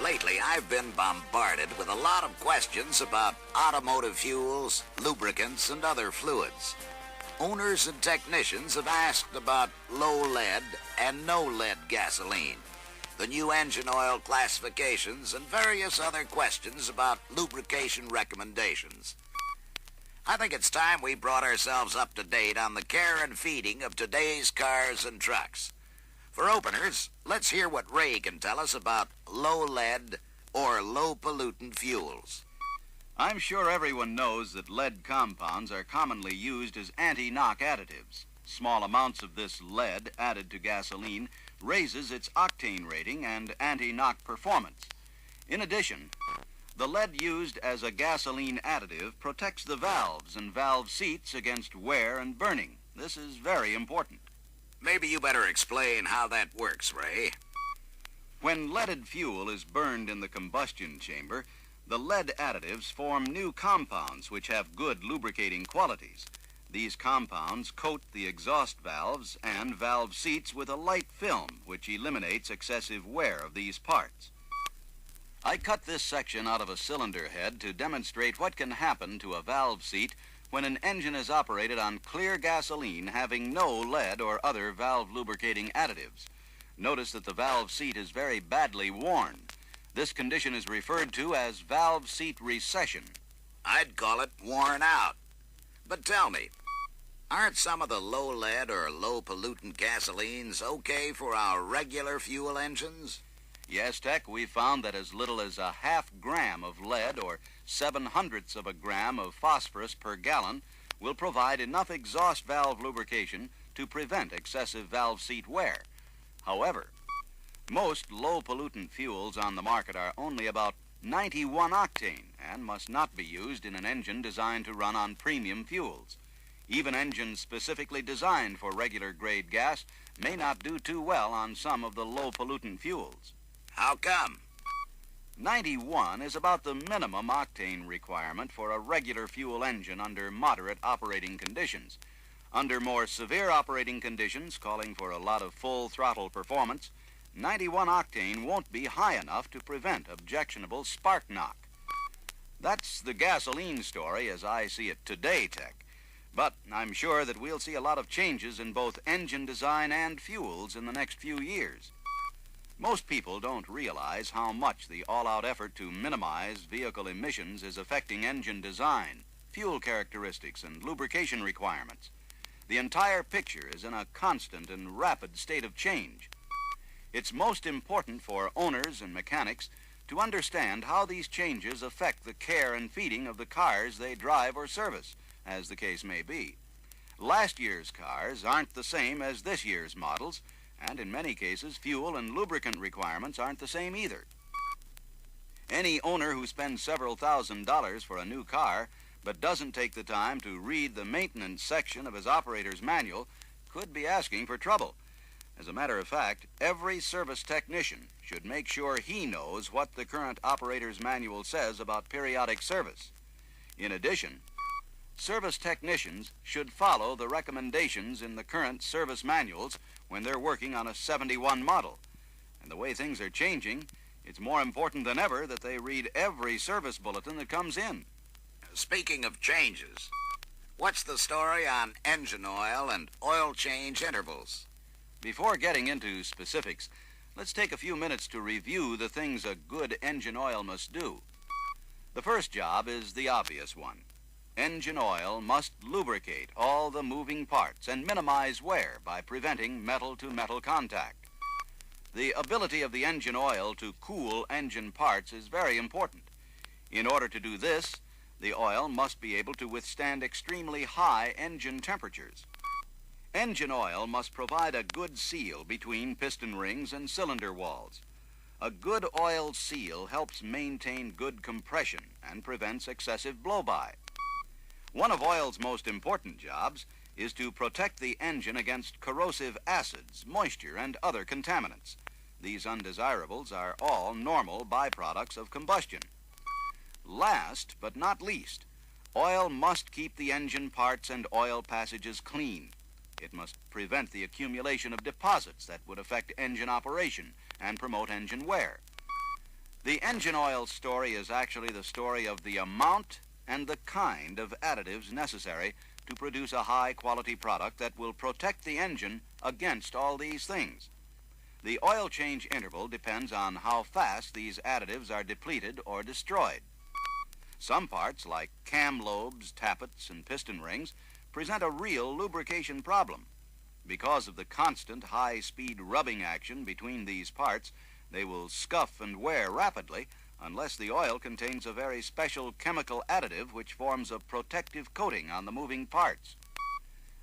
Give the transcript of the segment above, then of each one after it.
Lately, I've been bombarded with a lot of questions about automotive fuels, lubricants, and other fluids. Owners and technicians have asked about low lead and no lead gasoline, the new engine oil classifications, and various other questions about lubrication recommendations. I think it's time we brought ourselves up to date on the care and feeding of today's cars and trucks. For openers, let's hear what Ray can tell us about low lead or low pollutant fuels. I'm sure everyone knows that lead compounds are commonly used as anti-knock additives. Small amounts of this lead added to gasoline raises its octane rating and anti-knock performance. In addition, the lead used as a gasoline additive protects the valves and valve seats against wear and burning. This is very important. Maybe you better explain how that works, Ray. When leaded fuel is burned in the combustion chamber, the lead additives form new compounds which have good lubricating qualities. These compounds coat the exhaust valves and valve seats with a light film which eliminates excessive wear of these parts. I cut this section out of a cylinder head to demonstrate what can happen to a valve seat when an engine is operated on clear gasoline having no lead or other valve lubricating additives. Notice that the valve seat is very badly worn. This condition is referred to as valve seat recession. I'd call it worn out. But tell me, aren't some of the low lead or low pollutant gasolines okay for our regular fuel engines? Yes, Tech, we've found that as little as a half gram of lead or 0.07 of a gram of phosphorus per gallon will provide enough exhaust valve lubrication to prevent excessive valve seat wear. However, most low pollutant fuels on the market are only about 91 octane and must not be used in an engine designed to run on premium fuels. Even engines specifically designed for regular grade gas may not do too well on some of the low pollutant fuels. How come? 91 is about the minimum octane requirement for a regular fuel engine under moderate operating conditions. Under more severe operating conditions, calling for a lot of full throttle performance, 91 octane won't be high enough to prevent objectionable spark knock. That's the gasoline story as I see it today, Tech. But I'm sure that we'll see a lot of changes in both engine design and fuels in the next few years. Most people don't realize how much the all-out effort to minimize vehicle emissions is affecting engine design, fuel characteristics, and lubrication requirements. The entire picture is in a constant and rapid state of change. It's most important for owners and mechanics to understand how these changes affect the care and feeding of the cars they drive or service, as the case may be. Last year's cars aren't the same as this year's models, and in many cases, fuel and lubricant requirements aren't the same either. Any owner who spends several $1,000s for a new car but doesn't take the time to read the maintenance section of his operator's manual could be asking for trouble. As a matter of fact, every service technician should make sure he knows what the current operator's manual says about periodic service. In addition, service technicians should follow the recommendations in the current service manuals when they're working on a 71 model. And the way things are changing, it's more important than ever that they read every service bulletin that comes in. Speaking of changes, what's the story on engine oil and oil change intervals? Before getting into specifics, let's take a few minutes to review the things a good engine oil must do. The first job is the obvious one. Engine oil must lubricate all the moving parts and minimize wear by preventing metal-to-metal contact. The ability of the engine oil to cool engine parts is very important. In order to do this, the oil must be able to withstand extremely high engine temperatures. Engine oil must provide a good seal between piston rings and cylinder walls. A good oil seal helps maintain good compression and prevents excessive blow-by. One of oil's most important jobs is to protect the engine against corrosive acids, moisture, and other contaminants. These undesirables are all normal byproducts of combustion. Last but not least, oil must keep the engine parts and oil passages clean. It must prevent the accumulation of deposits that would affect engine operation and promote engine wear. The engine oil story is actually the story of the amount and the kind of additives necessary to produce a high-quality product that will protect the engine against all these things. The oil change interval depends on how fast these additives are depleted or destroyed. Some parts, like cam lobes, tappets, and piston rings, present a real lubrication problem. Because of the constant high-speed rubbing action between these parts, they will scuff and wear rapidly unless the oil contains a very special chemical additive which forms a protective coating on the moving parts.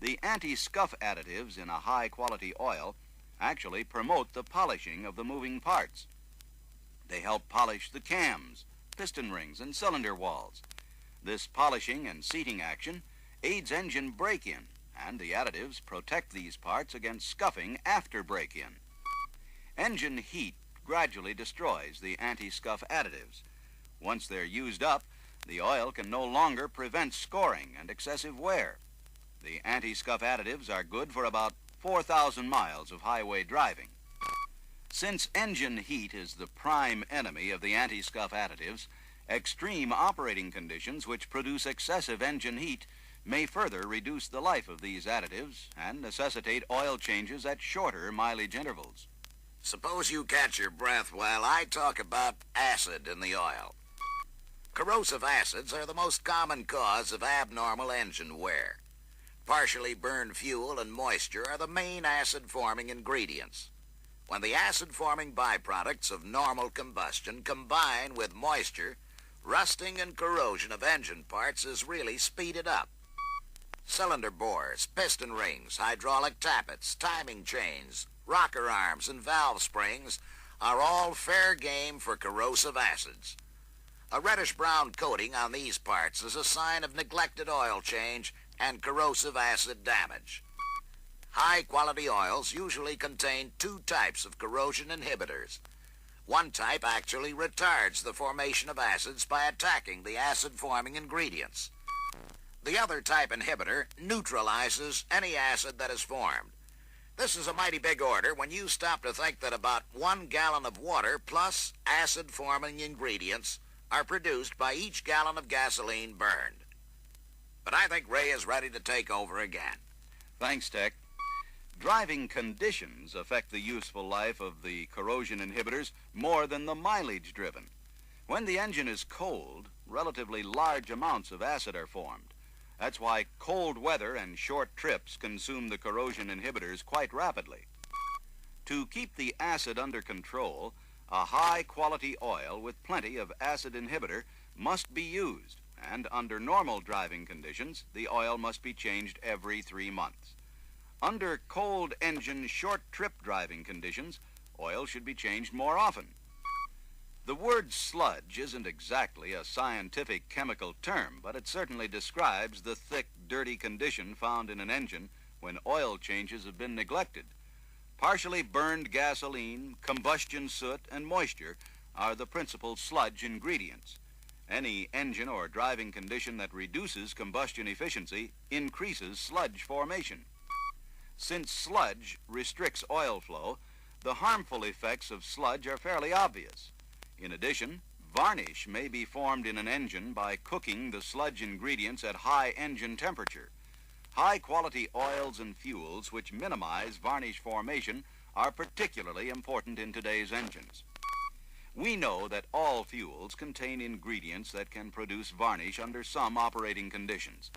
The anti-scuff additives in a high-quality oil actually promote the polishing of the moving parts. They help polish the cams, piston rings, and cylinder walls. This polishing and seating action aids engine break-in, and the additives protect these parts against scuffing after break-in. Engine heat gradually destroys the anti-scuff additives. Once they're used up, the oil can no longer prevent scoring and excessive wear. The anti-scuff additives are good for about 4,000 miles of highway driving. Since engine heat is the prime enemy of the anti-scuff additives, extreme operating conditions which produce excessive engine heat may further reduce the life of these additives and necessitate oil changes at shorter mileage intervals. Suppose you catch your breath while I talk about acid in the oil. Corrosive acids are the most common cause of abnormal engine wear. Partially burned fuel and moisture are the main acid-forming ingredients. When the acid-forming byproducts of normal combustion combine with moisture, rusting and corrosion of engine parts is really speeded up. Cylinder bores, piston rings, hydraulic tappets, timing chains, rocker arms, and valve springs are all fair game for corrosive acids. A reddish-brown coating on these parts is a sign of neglected oil change and corrosive acid damage. High-quality oils usually contain two types of corrosion inhibitors. One type actually retards the formation of acids by attacking the acid-forming ingredients. The other type inhibitor neutralizes any acid that is formed. This is a mighty big order when you stop to think that about 1 gallon of water plus acid-forming ingredients are produced by each gallon of gasoline burned. But I think Ray is ready to take over again. Thanks, Tech. Driving conditions affect the useful life of the corrosion inhibitors more than the mileage driven. When the engine is cold, relatively large amounts of acid are formed. That's why cold weather and short trips consume the corrosion inhibitors quite rapidly. To keep the acid under control, a high-quality oil with plenty of acid inhibitor must be used, and under normal driving conditions, the oil must be changed every 3 months. Under cold engine, short trip driving conditions, oil should be changed more often. The word sludge isn't exactly a scientific chemical term, but it certainly describes the thick, dirty condition found in an engine when oil changes have been neglected. Partially burned gasoline, combustion soot, and moisture are the principal sludge ingredients. Any engine or driving condition that reduces combustion efficiency increases sludge formation. Since sludge restricts oil flow, the harmful effects of sludge are fairly obvious. In addition, varnish may be formed in an engine by cooking the sludge ingredients at high engine temperature. High-quality oils and fuels which minimize varnish formation are particularly important in today's engines. We know that all fuels contain ingredients that can produce varnish under some operating conditions.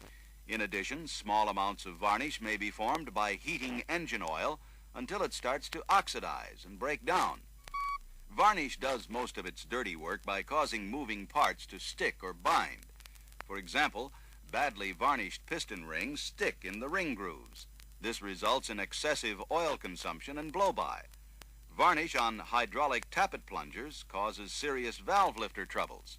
In addition, small amounts of varnish may be formed by heating engine oil until it starts to oxidize and break down. Varnish does most of its dirty work by causing moving parts to stick or bind. For example, badly varnished piston rings stick in the ring grooves. This results in excessive oil consumption and blow-by. Varnish on hydraulic tappet plungers causes serious valve lifter troubles.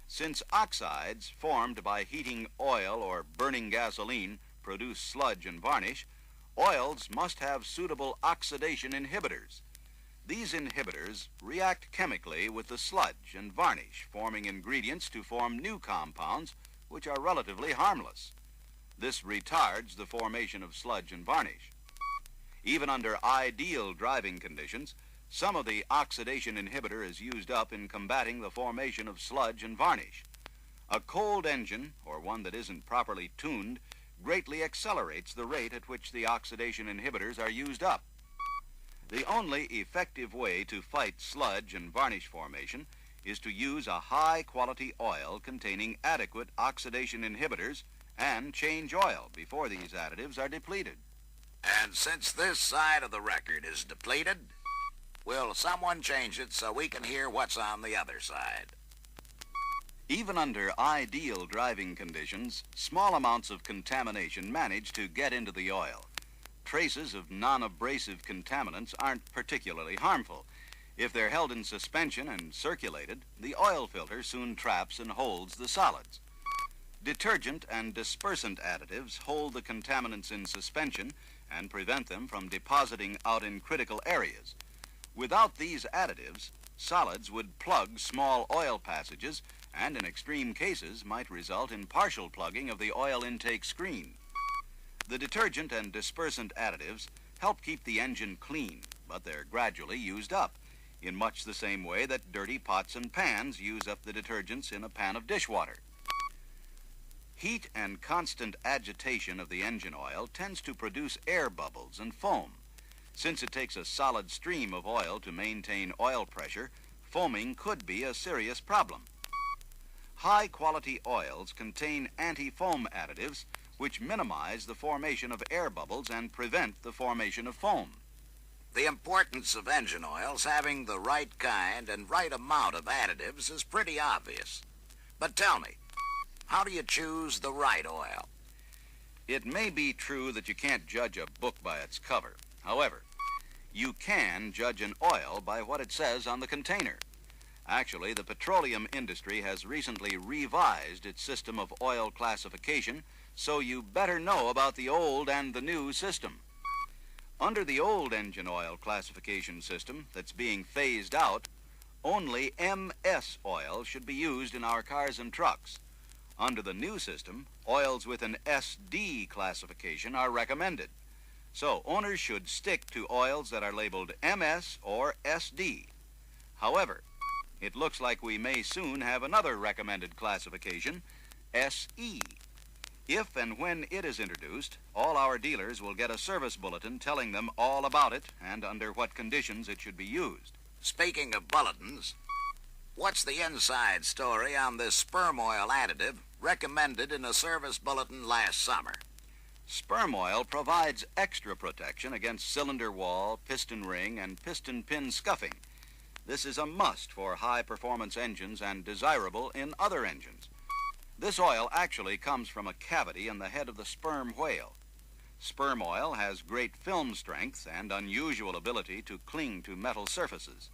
Since oxides formed by heating oil or burning gasoline produce sludge and varnish, oils must have suitable oxidation inhibitors. These inhibitors react chemically with the sludge and varnish, forming ingredients to form new compounds which are relatively harmless. This retards the formation of sludge and varnish. Even under ideal driving conditions, Some of the oxidation inhibitor is used up in combating the formation of sludge and varnish. A cold engine, or one that isn't properly tuned, greatly accelerates the rate at which the oxidation inhibitors are used up. The only effective way to fight sludge and varnish formation is to use a high-quality oil containing adequate oxidation inhibitors and change oil before these additives are depleted. And since this side of the record is depleted, will someone change it so we can hear what's on the other side? Even under ideal driving conditions, small amounts of contamination manage to get into the oil. Traces of non-abrasive contaminants aren't particularly harmful. If they're held in suspension and circulated, the oil filter soon traps and holds the solids. Detergent and dispersant additives hold the contaminants in suspension and prevent them from depositing out in critical areas. Without these additives, solids would plug small oil passages and in extreme cases might result in partial plugging of the oil intake screen. The detergent and dispersant additives help keep the engine clean, but they're gradually used up, in much the same way that dirty pots and pans use up the detergents in a pan of dishwater. Heat and constant agitation of the engine oil tends to produce air bubbles and foam. Since it takes a solid stream of oil to maintain oil pressure, foaming could be a serious problem. High-quality oils contain anti-foam additives which minimize the formation of air bubbles and prevent the formation of foam. The importance of engine oils having the right kind and right amount of additives is pretty obvious. But tell me, how do you choose the right oil? It may be true that you can't judge a book by its cover. However, you can judge an oil by what it says on the container. Actually, the petroleum industry has recently revised its system of oil classification, so you better know about the old and the new system. Under the old engine oil classification system that's being phased out, only MS oil should be used in our cars and trucks. Under the new system, oils with an SD classification are recommended. So owners should stick to oils that are labeled MS or SD. However, it looks like we may soon have another recommended classification, SE. If and when it is introduced, all our dealers will get a service bulletin telling them all about it and under what conditions it should be used. Speaking of bulletins, what's the inside story on this sperm oil additive recommended in a service bulletin last summer? Sperm oil provides extra protection against cylinder wall, piston ring, and piston pin scuffing. This is a must for high-performance engines and desirable in other engines. This oil actually comes from a cavity in the head of the sperm whale. Sperm oil has great film strength and unusual ability to cling to metal surfaces.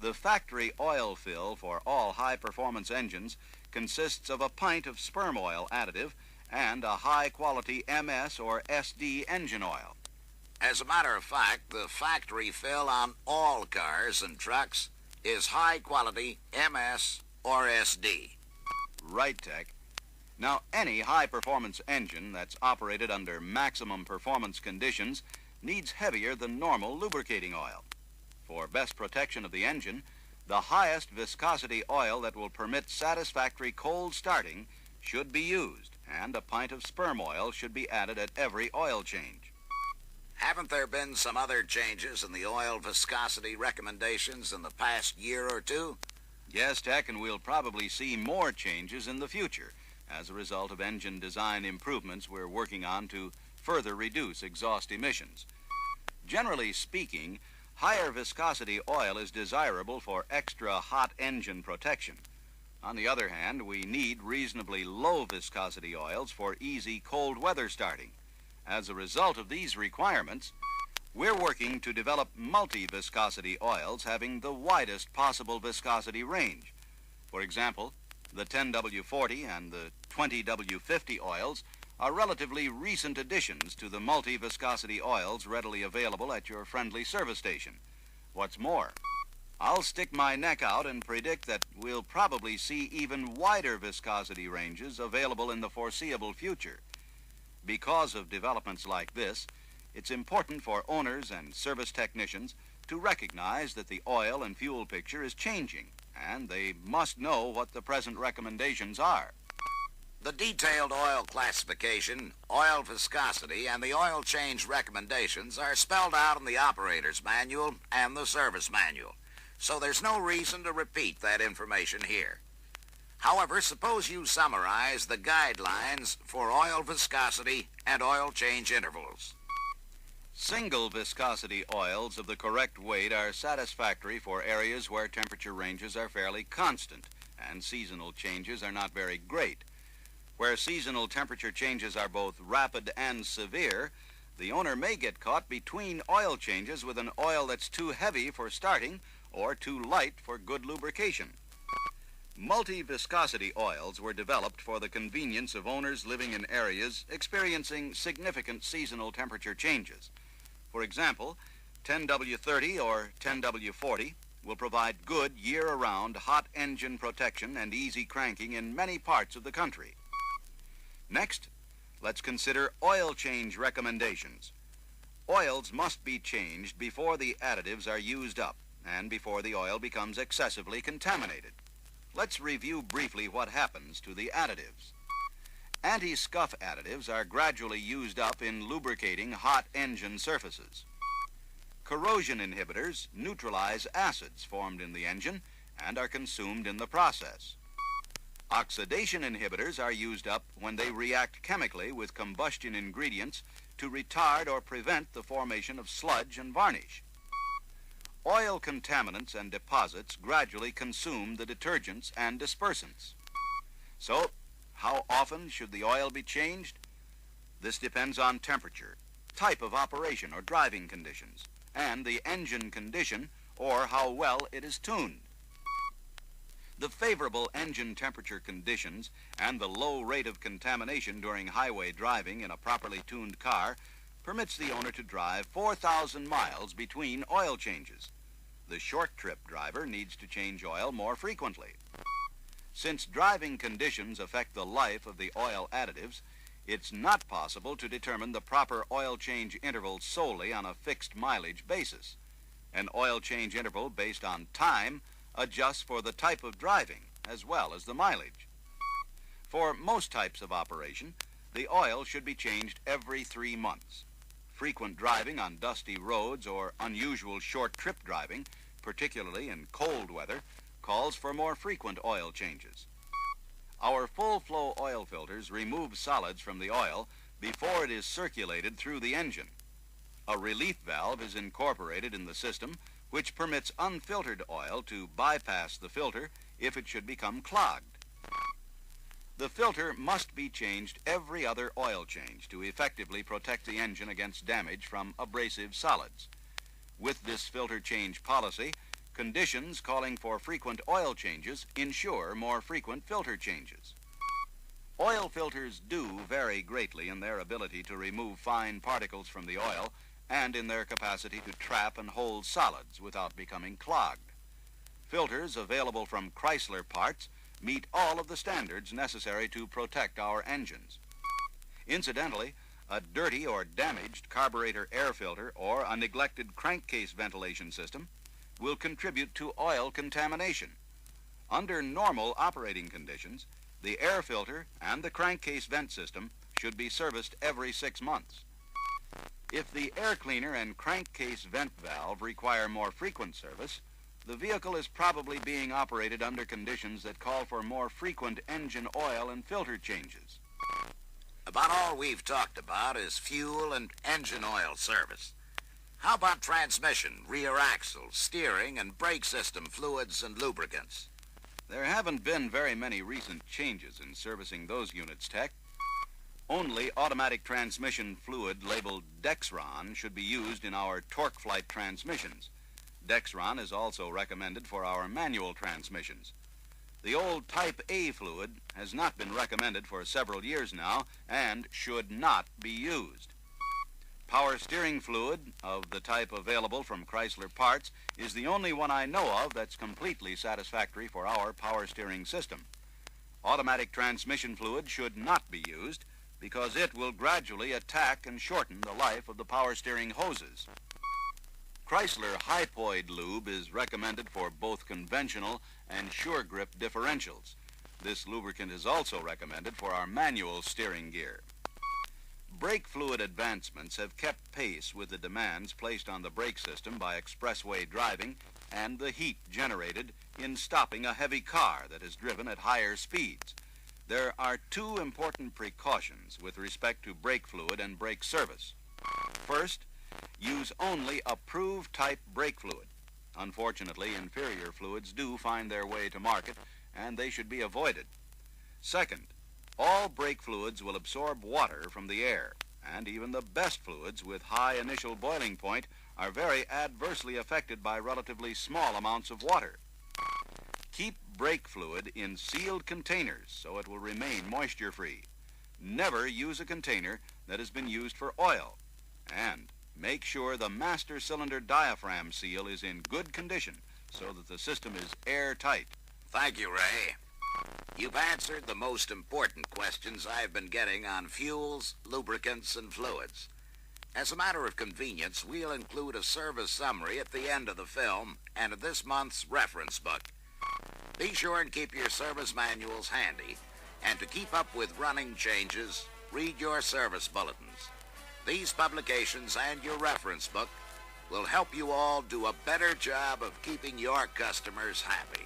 The factory oil fill for all high-performance engines consists of a pint of sperm oil additive and a high-quality MS or SD engine oil. As a matter of fact, the factory fill on all cars and trucks is high-quality MS or SD. Right, Tech. Now, any high-performance engine that's operated under maximum performance conditions needs heavier than normal lubricating oil. For best protection of the engine, the highest viscosity oil that will permit satisfactory cold starting should be used, and a pint of sperm oil should be added at every oil change. Haven't there been some other changes in the oil viscosity recommendations in the past year or two? Yes, Tech, and we'll probably see more changes in the future as a result of engine design improvements we're working on to further reduce exhaust emissions. Generally speaking, higher viscosity oil is desirable for extra hot engine protection. On the other hand, we need reasonably low viscosity oils for easy cold weather starting. As a result of these requirements, we're working to develop multi-viscosity oils having the widest possible viscosity range. For example, the 10W40 and the 20W50 oils are relatively recent additions to the multi-viscosity oils readily available at your friendly service station. What's more, I'll stick my neck out and predict that we'll probably see even wider viscosity ranges available in the foreseeable future. Because of developments like this, it's important for owners and service technicians to recognize that the oil and fuel picture is changing, and they must know what the present recommendations are. The detailed oil classification, oil viscosity, and the oil change recommendations are spelled out in the operator's manual and the service manual, so there's no reason to repeat that information here. However, suppose you summarize the guidelines for oil viscosity and oil change intervals. Single viscosity oils of the correct weight are satisfactory for areas where temperature ranges are fairly constant and seasonal changes are not very great. Where seasonal temperature changes are both rapid and severe, the owner may get caught between oil changes with an oil that's too heavy for starting or too light for good lubrication. Multi-viscosity oils were developed for the convenience of owners living in areas experiencing significant seasonal temperature changes. For example, 10W30 or 10W40 will provide good year-around hot engine protection and easy cranking in many parts of the country. Next, let's consider oil change recommendations. Oils must be changed before the additives are used up and before the oil becomes excessively contaminated. Let's review briefly what happens to the additives. Anti-scuff additives are gradually used up in lubricating hot engine surfaces. Corrosion inhibitors neutralize acids formed in the engine and are consumed in the process. Oxidation inhibitors are used up when they react chemically with combustion ingredients to retard or prevent the formation of sludge and varnish. Oil contaminants and deposits gradually consume the detergents and dispersants. So, how often should the oil be changed? This depends on temperature, type of operation or driving conditions, and the engine condition or how well it is tuned. The favorable engine temperature conditions and the low rate of contamination during highway driving in a properly tuned car permits the owner to drive 4,000 miles between oil changes. The short trip driver needs to change oil more frequently. Since driving conditions affect the life of the oil additives, it's not possible to determine the proper oil change interval solely on a fixed mileage basis. An oil change interval based on time adjusts for the type of driving as well as the mileage. For most types of operation, the oil should be changed every 3 months. Frequent driving on dusty roads or unusual short trip driving, particularly in cold weather, calls for more frequent oil changes. Our full flow oil filters remove solids from the oil before it is circulated through the engine. A relief valve is incorporated in the system which permits unfiltered oil to bypass the filter if it should become clogged. The filter must be changed every other oil change to effectively protect the engine against damage from abrasive solids. With this filter change policy, conditions calling for frequent oil changes ensure more frequent filter changes. Oil filters do vary greatly in their ability to remove fine particles from the oil and in their capacity to trap and hold solids without becoming clogged. Filters available from Chrysler parts meet all of the standards necessary to protect our engines. Incidentally, a dirty or damaged carburetor air filter or a neglected crankcase ventilation system will contribute to oil contamination. Under normal operating conditions, the air filter and the crankcase vent system should be serviced every 6 months. If the air cleaner and crankcase vent valve require more frequent service, the vehicle is probably being operated under conditions that call for more frequent engine oil and filter changes. About all we've talked about is fuel and engine oil service. How about transmission, rear axle, steering, and brake system fluids and lubricants? There haven't been very many recent changes in servicing those units, Tech. Only automatic transmission fluid labeled Dexron should be used in our TorqueFlite transmissions. Dexron is also recommended for our manual transmissions. The old Type A fluid has not been recommended for several years now and should not be used. Power steering fluid of the type available from Chrysler parts is the only one I know of that's completely satisfactory for our power steering system. Automatic transmission fluid should not be used because it will gradually attack and shorten the life of the power steering hoses. Chrysler Hypoid Lube is recommended for both conventional and sure grip differentials. This lubricant is also recommended for our manual steering gear. Brake fluid advancements have kept pace with the demands placed on the brake system by expressway driving and the heat generated in stopping a heavy car that is driven at higher speeds. There are two important precautions with respect to brake fluid and brake service. First, use only approved type brake fluid. Unfortunately, inferior fluids do find their way to market, and they should be avoided. Second, all brake fluids will absorb water from the air, and even the best fluids with high initial boiling point are very adversely affected by relatively small amounts of water. Keep brake fluid in sealed containers so it will remain moisture-free. Never use a container that has been used for oil. And make sure the master cylinder diaphragm seal is in good condition so that the system is airtight. Thank you, Ray. You've answered the most important questions I've been getting on fuels, lubricants, and fluids. As a matter of convenience, we'll include a service summary at the end of the film and of this month's reference book. Be sure and keep your service manuals handy, and to keep up with running changes, read your service bulletins. These publications and your reference book will help you all do a better job of keeping your customers happy.